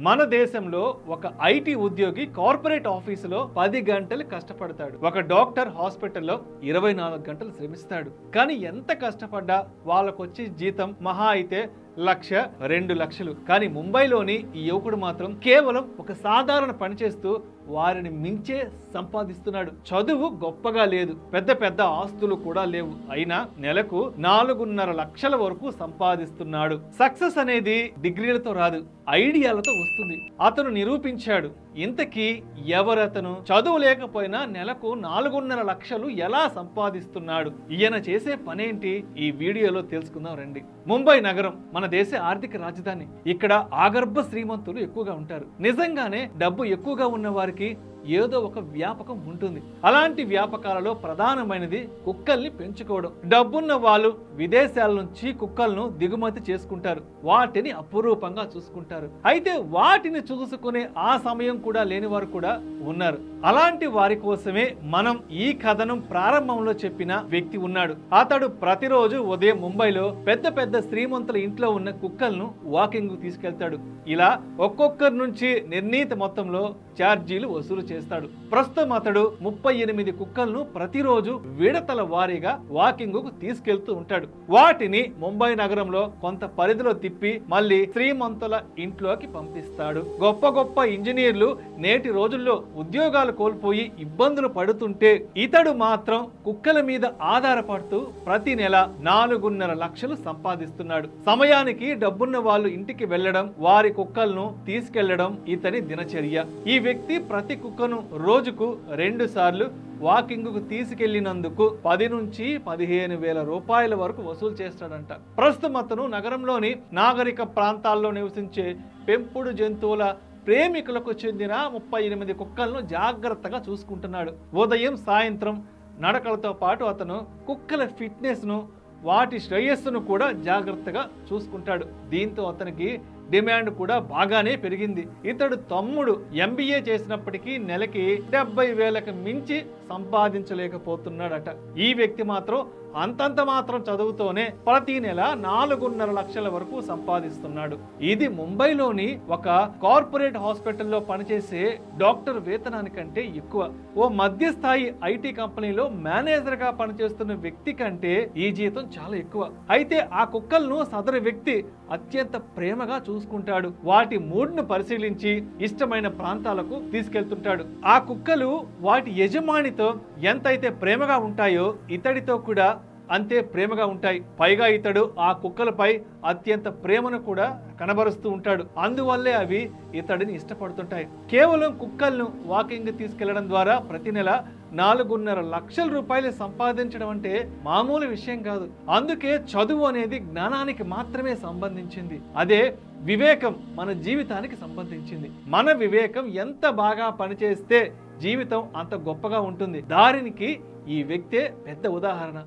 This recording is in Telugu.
మన దేశంలో ఒక ఐటీ ఉద్యోగి కార్పొరేట్ ఆఫీసులో 10 గంటలు కష్టపడతాడు. ఒక డాక్టర్ హాస్పిటల్లో 24 గంటలు శ్రమిస్తాడు. కానీ ఎంత కష్టపడ్డా వాళ్ళకొచ్చే జీతం మహా అయితే 1,00,000, 2,00,000. కానీ ముంబైలోని ఈ యువకుడు మాత్రం కేవలం ఒక సాధారణ పని చేస్తూ వారిని మించే సంపాదిస్తున్నాడు. చదువు గొప్పగా లేదు, పెద్ద పెద్ద ఆస్తులు కూడా లేవు, అయినా నెలకు 4.5 లక్షల వరకు సంపాదిస్తున్నాడు. సక్సెస్ అనేది డిగ్రీలతో రాదు, ఐడియాలతో వస్తుంది. అతను నిరూపించాడు. ఇంతకీ ఎవరతను? చదువు లేకపోయినా నెలకు 4.5 లక్షలు ఎలా సంపాదిస్తున్నాడు? ఈయన చేసే పనేంటి? ఈ వీడియోలో తెలుసుకుందాం రండి. ముంబై నగరం మన దేశ ఆర్థిక రాజధాని. ఇక్కడ ఆగర్భ శ్రీమంతులు ఎక్కువగా ఉంటారు. నిజంగానే డబ్బు ఎక్కువగా ఉన్న వారికి ఏదో ఒక వ్యాపకం ఉంటుంది. అలాంటి వ్యాపకాలలో ప్రధానమైనది కుక్కల్ని పెంచుకోవడం. డబ్బున్న వాళ్ళు విదేశాల నుంచి కుక్కలను దిగుమతి చేసుకుంటారు, వాటిని అపురూపంగా చూసుకుంటారు. అయితే వాటిని చూసుకునే ఆ సమయం కూడా లేని వారు కూడా ఉన్నారు. అలాంటి వారి కోసమే మనం ఈ కథనం ప్రారంభంలో చెప్పిన వ్యక్తి ఉన్నాడు. అతడు ప్రతిరోజు ఉదయం ముంబైలో పెద్ద పెద్ద శ్రీమంతుల ఇంట్లో ఉన్న కుక్కలను వాకింగ్ తీసుకెళ్తాడు. ఇలా ఒక్కొక్కరి నుంచి నిర్ణీత మొత్తంలో ఛార్జీలు వసూలు చేస్తాడు. ప్రస్తుతం అతడు 38 కుక్కలను ప్రతిరోజు విడతల వారీగా వాకింగ్ కు తీసుకెళ్తూ ఉంటాడు. వాటిని ముంబై నగరంలో కొంత పరిధిలో తిప్పి మళ్ళీ శ్రీమంతుల ఇంట్లోకి పంపిస్తాడు. గొప్ప గొప్ప ఇంజనీర్లు నేటి రోజుల్లో ఉద్యోగాలు కోల్పోయి ఇబ్బందులు పడుతుంటే ఇతడు మాత్రం కుక్కల మీద ఆధారపడుతూ ప్రతి నెల 4.5 లక్షలు సంపాదిస్తున్నాడు. సమయానికి డబ్బున్న వాళ్ళు ఇంటికి వెళ్లడం, వారి కుక్కలను తీసుకెళ్లడం ఇతని దినచర్య. ఈ వ్యక్తి ప్రతి కుక్కను రోజుకు 2 సార్లు వాకింగ్ కు తీసుకెళ్లినందుకు 10 నుంచి 15 వేల రూపాయల వరకు వసూలు చేస్తాడంట. ప్రస్తుతం అతను నగరంలోని నాగరిక ప్రాంతాల్లో నివసించే పెంపుడు జంతువుల ప్రేమికులకు చెందిన 38 కుక్కలను జాగ్రత్తగా చూసుకుంటున్నాడు. ఉదయం సాయంత్రం నడకలతో పాటు అతను కుక్కల ఫిట్నెస్ ను, వాటి శ్రేయస్సును కూడా జాగ్రత్తగా చూసుకుంటాడు. దీంతో అతనికి డిమాండ్ కూడా బాగానే పెరిగింది. ఇతడు తమ్ముడు MBA చేసినప్పటికీ నెలకి 70,000కి మించి సంపాదించలేకపోతున్నాడట. ఈ వ్యక్తి మాత్రం అంతంత మాత్రం చదువుతోనే ప్రతి నెల 4.5 లక్షల వరకు సంపాదిస్తున్నాడు. ఇది ముంబైలోని ఒక కార్పొరేట్ హాస్పిటల్లో పనిచేసే డాక్టర్ వేతనానికంటే ఎక్కువ. ఓ మధ్యస్థాయి ఐటీ కంపెనీలో మేనేజర్ గా పనిచేస్తున్న వ్యక్తి కంటే ఈ జీతం చాలా ఎక్కువ. అయితే ఆ కుక్కలను సదరు వ్యక్తి అత్యంత ప్రేమగా చూసుకుంటాడు. వాటి మూడ్ను పరిశీలించి ఇష్టమైన ప్రాంతాలకు తీసుకెళ్తుంటాడు. ఆ కుక్కలు వాటి యజమానితో ఎంతైతే ప్రేమగా ఉంటాయో ఇతడితో కూడా అంతే ప్రేమగా ఉంటాయి. పైగా ఇతడు ఆ కుక్కలపై అత్యంత ప్రేమను కూడా కనబరుస్తూ ఉంటాడు. అందువల్లే అవి ఇతడిని ఇష్టపడుతుంటాయి. కేవలం కుక్కలను వాకింగ్ తీసుకెళ్లడం ద్వారా ప్రతి నెల 4.5 లక్షల రూపాయలు సంపాదించడం అంటే మామూలు విషయం కాదు. అందుకే చదువు అనేది జ్ఞానానికి మాత్రమే సంబంధించింది. అదే వివేకం మన జీవితానికి సంబంధించింది. మన వివేకం ఎంత బాగా పనిచేస్తే జీవితం అంత గొప్పగా ఉంటుంది. దానికి ఈ వ్యక్తే పెద్ద ఉదాహరణ.